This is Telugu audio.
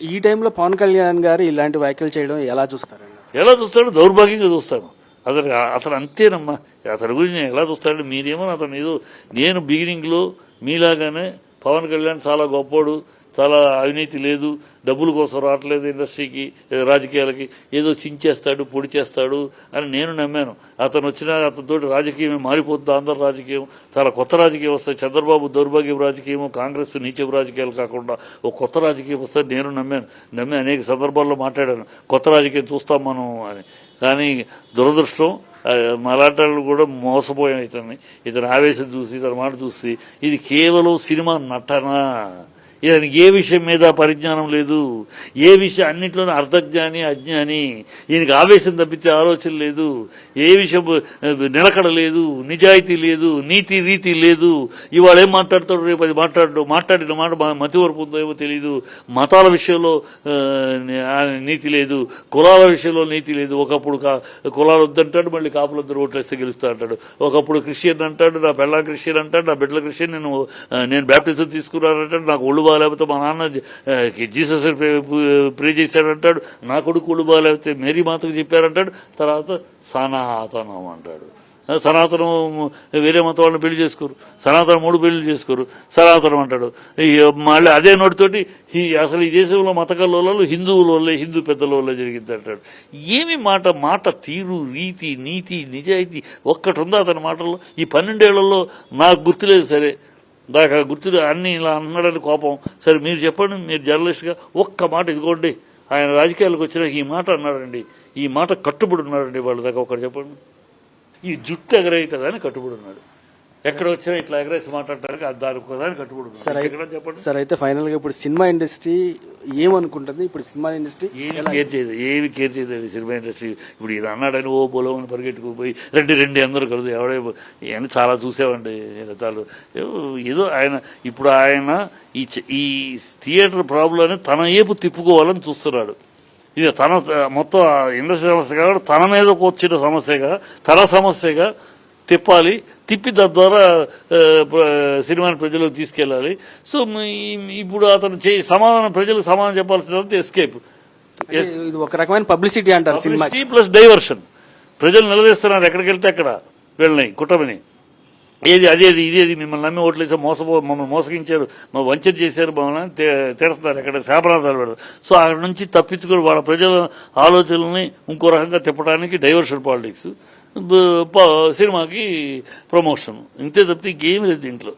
ఈ టైంలో పవన్ కళ్యాణ్ గారు ఇలాంటి వ్యాఖ్యలు చేయడం ఎలా చూస్తారండి? ఎలా చూస్తాడు? దౌర్భాగ్యంగా చూస్తాను. అతను అంతేనమ్మా. అతని గురించి నేను ఎలా చూస్తాడు? మీరేమో అతను ఏదో, నేను బిగినింగ్లో మీలాగానే పవన్ కళ్యాణ్ చాలా గొప్పోడు, చాలా అవినీతి లేదు, డబ్బుల కోసం రావట్లేదు ఇండస్ట్రీకి, రాజకీయాలకి, ఏదో చించేస్తాడు, పొడి చేస్తాడు అని నేను నమ్మాను. అతను వచ్చినా అతనితో రాజకీయమే మారిపోతుంది. ఆంధ్ర రాజకీయం చాలా కొత్త రాజకీయం వస్తాయి. చంద్రబాబు దౌర్భాగ్యం రాజకీయం, కాంగ్రెస్ నీచపు రాజకీయాలు కాకుండా ఒక కొత్త రాజకీయం వస్తుంది నేను నమ్మి అనేక సందర్భాల్లో మాట్లాడాను. కొత్త రాజకీయం చూస్తాం మనం అని. కానీ దురదృష్టం మరాఠా కూడా మోసపోయాం. ఇతని ఆవేశం చూసి, ఇతని మాట చూసి, ఇది కేవలం సినిమా నటన. ఈయనకి ఏ విషయం మీద పరిజ్ఞానం లేదు, ఏ విషయం అన్నింటిలోనూ అర్ధజ్ఞాని, అజ్ఞాని. ఈయనకి ఆవేశం తప్పించే ఆలోచన లేదు, ఏ విషయం నిలకడ లేదు, నిజాయితీ లేదు, నీతి రీతి లేదు. ఇవాళ ఏం మాట్లాడతాడు, రేపు అది మాట్లాడిన మాట మతివరపు ఉందో ఏమో తెలియదు. మతాల విషయంలో నీతి లేదు, కులాల విషయంలో నీతి లేదు. ఒకప్పుడు కులాలు వద్దంటాడు, మళ్ళీ కాపులందరూ ఓట్లేస్తే గెలుస్తా అంటాడు. ఒకప్పుడు క్రిస్టియన్ అంటాడు, నా పెళ్ళ క్రిస్టియన్ అంటాడు, నా బిడ్డల క్రిస్టియన్, నేను బ్యాప్టిజం తీసుకున్నానంటాడు, నాకు ఒళ్ళు బాగాలేకపోతే మా నాన్న జీసస్ ప్రే చేశాడంటాడు, నా కొడుకు ఒళ్ళు బాగాలేకపోతే మేరీ మాతకు చెప్పారంటాడు. తర్వాత సనాతనం అంటాడు. సనాతనం వేరే మతం వాళ్ళని పెళ్లి చేసుకోరు, సనాతనం 3 పెళ్లి చేసుకోరు, సనాతనం అంటాడు. మళ్ళీ అదే నోటితోటి అసలు ఈ దేశంలో మత కల్లోలాలు హిందువుల వల్లే, హిందూ పెద్దల వల్లే జరిగింది అంటాడు. ఏమి మాట తీరు, రీతి, నీతి, నిజాయితీ ఒక్కటి ఉందా అతని మాటల్లో? ఈ 12 ఏళ్లలో నాకు గుర్తులేదు. సరే, దాకా గుర్తులు అన్ని ఇలా అన్నాడని కోపం. సరే మీరు చెప్పండి, మీరు జర్నలిస్ట్గా ఒక్క మాట, ఇదిగోండి ఆయన రాజకీయాలకు వచ్చినాక ఈ మాట అన్నాడండి, ఈ మాట కట్టుబడి ఉన్నాడండి వాళ్ళ దాకా ఒకటి చెప్పండి. ఈ జుట్టు ఎగరేయటదని కట్టుబడి ఉన్నాడు. ఎక్కడ వచ్చినా ఇట్లా ఎగరేసి మాట్లాడటానికి దాని ఒకదాన్ని కట్టుబడి ఉన్నాడు. చెప్పండి సార్. అయితే ఫైనల్ గా ఇప్పుడు సినిమా ఇండస్ట్రీ ఏమనుకుంటుంది? ఇప్పుడు సినిమా ఇండస్ట్రీ ఏమి కేర్ చేయదు సినిమా ఇండస్ట్రీ. ఇప్పుడు ఈయన అన్నాడని ఓ బొలవని పరిగెట్టుకుపోయి రండి అందరూ కలదు ఎవడే అని చాలా చూసామండి. చాలు ఏదో ఆయన ఈ థియేటర్ ప్రాబ్లం తన ఏపు తిప్పుకోవాలని చూస్తున్నాడు. ఇది తన మొత్తం ఇండస్ట్రీ సమస్య కాబట్టి తన మీదకు వచ్చిన సమస్యగా, తన సమస్యగా తిప్పి తద్వారా సినిమాని ప్రజలకు తీసుకెళ్ళాలి. సో ఇప్పుడు అతను ప్రజలకు సమాధానం చెప్పాల్సినంత ఎస్కేప్. ఇది ఒక రకమైన పబ్లిసిటీ అంటారు సినిమా ప్లస్ డైవర్షన్. ప్రజలు నిలదీస్తున్నారు ఎక్కడికి వెళ్తే అక్కడ వీళ్ళని, కుటుంబని ఇదేది మిమ్మల్ని నమ్మి ఓట్లేసి మమ్మల్ని మోసగించారు, వంచన చేశారు, మమ్మల్ని తిడుతున్నారు, ఎక్కడ శాపనార్థాలు పెడతారు. సో అక్కడ నుంచి తప్పించుకొని వాళ్ళ ప్రజల ఆలోచనల్ని ఇంకో రకంగా తిప్పడానికి డైవర్షన్ పాలిటిక్స్, సినిమాకి ప్రమోషన్, ఇంతే తప్పితే ఇంకేమీ లేదు దీంట్లో.